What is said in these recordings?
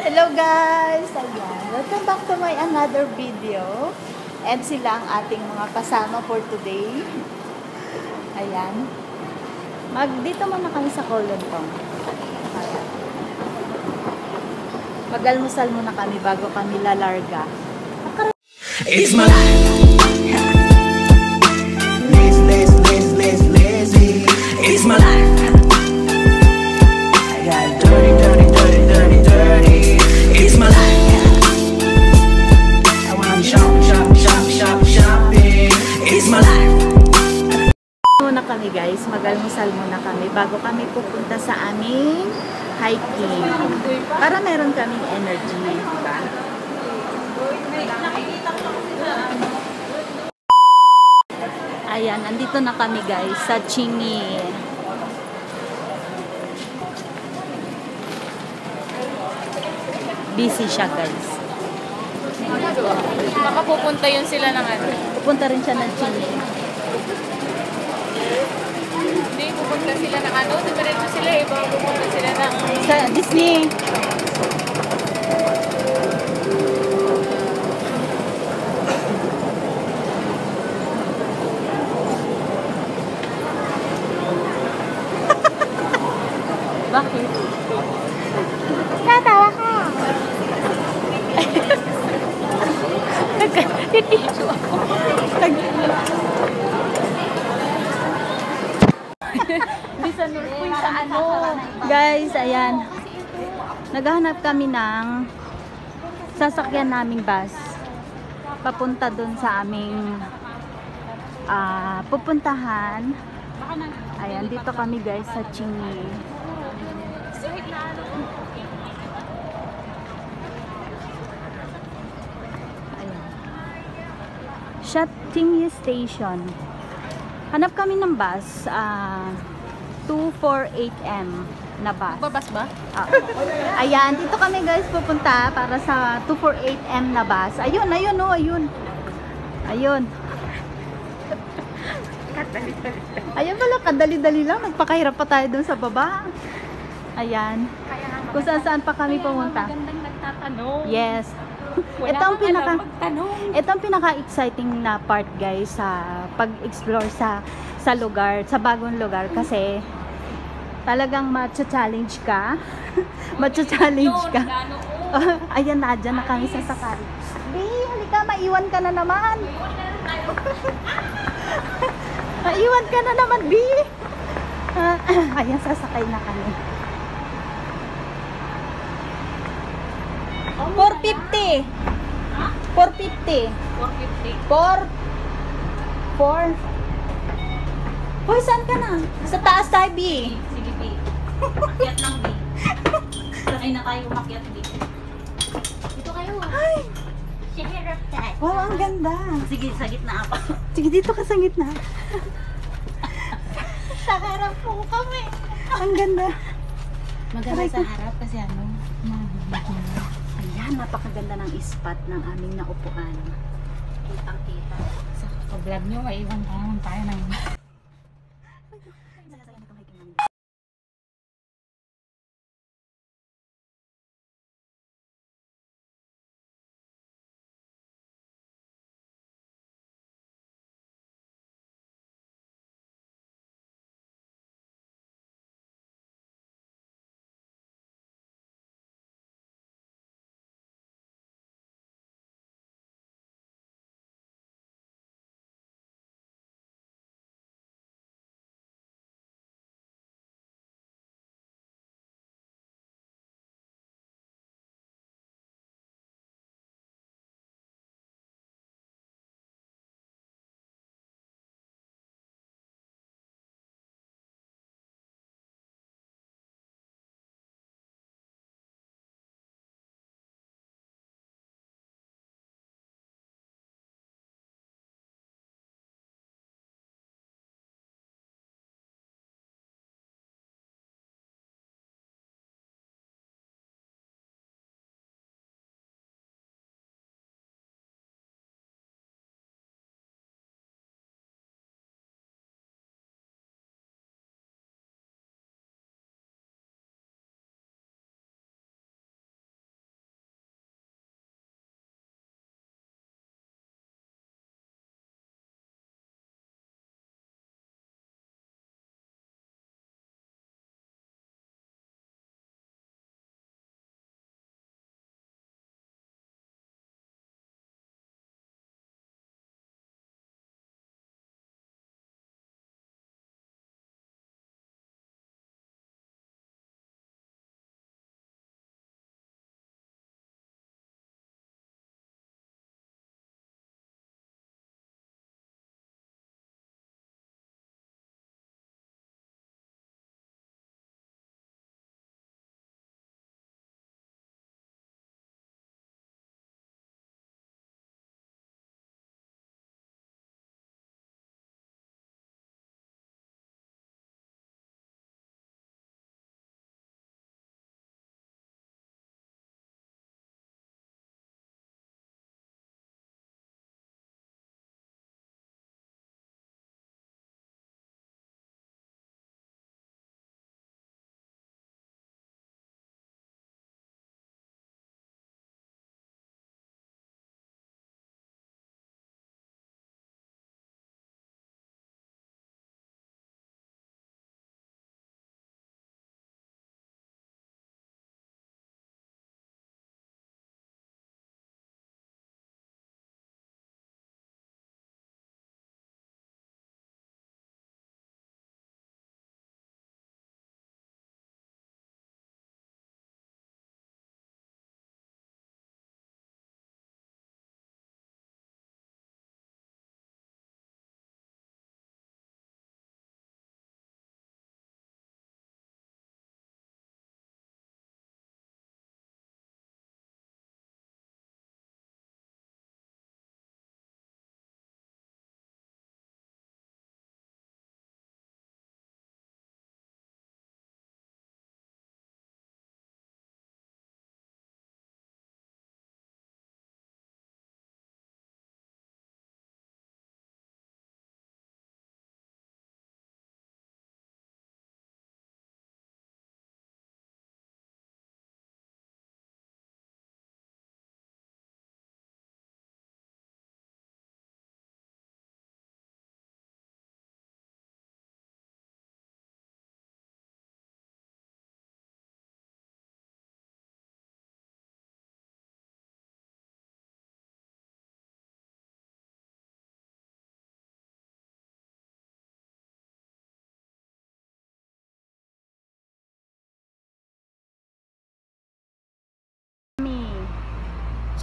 Hello guys! Ayan. Welcome back to my another video. And sila ang ating mga kasama for today. Ayan. Dito muna kami sa Colentong. Ayan. Mag-almusal muna kami bago kami lalarga. It's my life. Lazy. It's my life. I got dirty. It's my life. I wanna shopping. It's my life. Muna kami guys, mag-almusal muna kami bago kami pupunta sa aming hiking. Para meron kaming energy. Diba? Ayan, andito na kami guys sa Chingy. Busy siya guys. Baka pupunta yun sila ng ano. Pupunta rin siya ng Chingy. Hindi, pupunta sila ng ano. Diretso sila eh. Baka pupunta sila ng... Sa Disney. Bakit? Tatawa ka. Nag-tissue ako. Hindi sa North Point sa ano. Guys, ayan. Naghahanap kami ng sasakyan naming bus. Papunta dun sa aming pupuntahan. Ayan, dito kami guys sa Chingy. Chingy Station. Hanap kami ng bus, 248M na bus. Babas ba? Ayan, dito kami guys pupunta para sa 248M na bus. Ayun, ayun, oh, ayun. Ayun. Ayun pala, kadali-dali lang. Nagpakahirap pa tayo dun sa baba. Ayan. Kung saan pa kami pumunta. Magandang nagtatanong. Yes. Ito ang pinaka-exciting na part guys sa pag-explore sa lugar, sa bagong lugar kasi talagang ma-challenge ka. Ma-challenge ka. Ayan na, dyan na kami sasakay. Halika, maiwan ka na naman. Maiwan ka na naman, B. Ayan, sasakay na kami. 450. 450. 450. Hoy, saan ka na? Sa taas tayo, B. Sige, B. Makyat lang, B. Sakay na tayo makyat, B. Dito kayo. Ay, Share tayo. wow, ang ganda. Sige, sa gitna ako. Sige, dito ka sa gitna. Sa harap po kami. Ang ganda. Maganda sa harap kasi ano. Ayan, napakaganda ng spot ng aming naupuan. Kitang-kita. Sa vlog nyo, maiwan tayo ng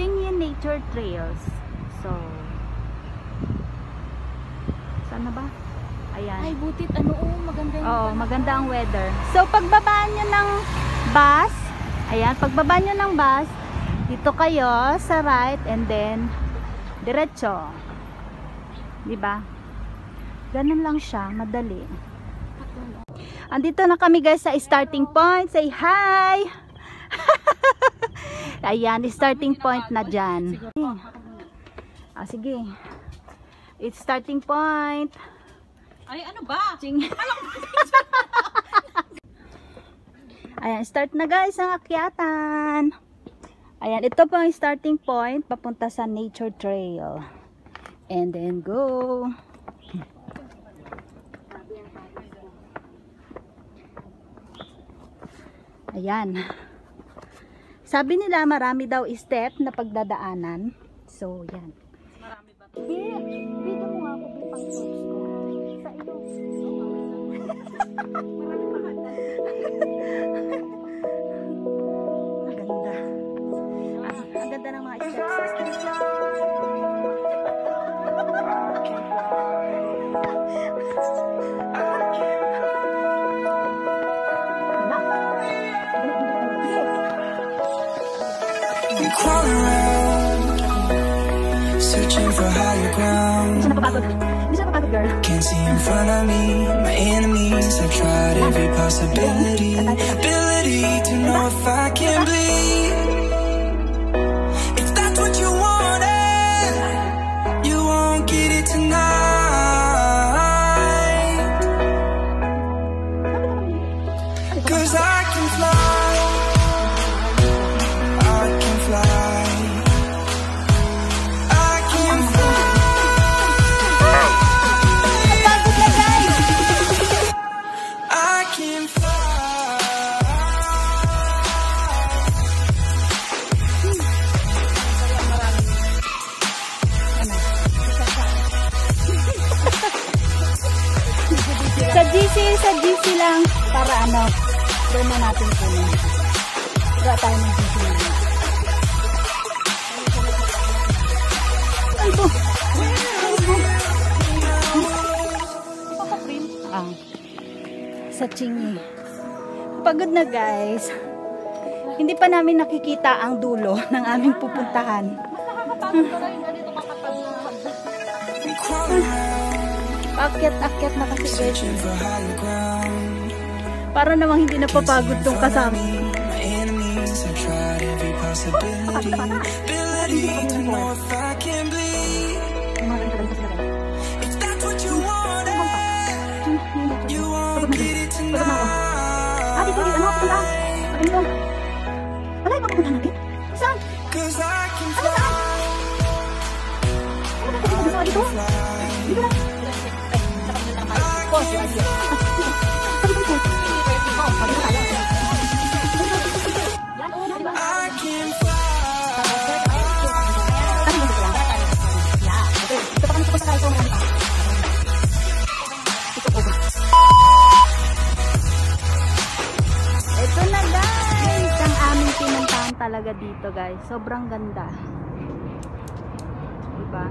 Chingyin Nature Trails. So, saan na ba? Ayan. Ay, butit. Ano, maganda yung Oo, maganda ang weather. So, pagbaba nyo ng bus, ayan, pagbaba nyo ng bus, dito kayo sa right and then diretso. Diba? Ganun lang siya, madali. Andito na kami guys sa starting point. Say hi! Ayan, starting point na dyan. Sige. It's starting point. Ay, ano ba? Ayan, start na guys ang akyatan. Ayan, ito po ang starting point papunta sa nature trail. And then go. Ayan. Sabi nila marami daw step na pagdadaanan. So, yan. Marami ba? Dito mo nga ako pang shorts ko. Sa ilong. Ang ganda ng mga steps. I'm crawling around, searching for higher ground. Hindi siya napapagod, girl. Can't see in front of me, my enemies. I've tried every possibility, ability to know if I can bleed. If that's what you wanted, you won't get it tonight. 'Cause I can fly, I can fly, I can fly, I can fly. Sa GC lang para ano, doon na natin kunin. Wala tayo ng GC lang. Ay po! Sa Chingy. Pagod na guys. Hindi pa namin nakikita ang dulo ng aming pupuntahan. Nakakapagod ka rin. Dito kakapag na. I'm crawling around, Akyat-akyat na kasi guys. searching for higher ground. Para namang hindi napapagod tong kasama. My enemies, I've tried every possibility, ability to know if I can bleed. If that's what you wanted, you won't get it tonight. Dito, ano ako punta? Ano? Wala yung mapupunta natin? Saan? 'Cause I can fly, Ano ba dito? Dito? Dito na. I can fly. Ito na guys, ang aming pinuntahan talaga dito guys. Sobrang ganda. Diba?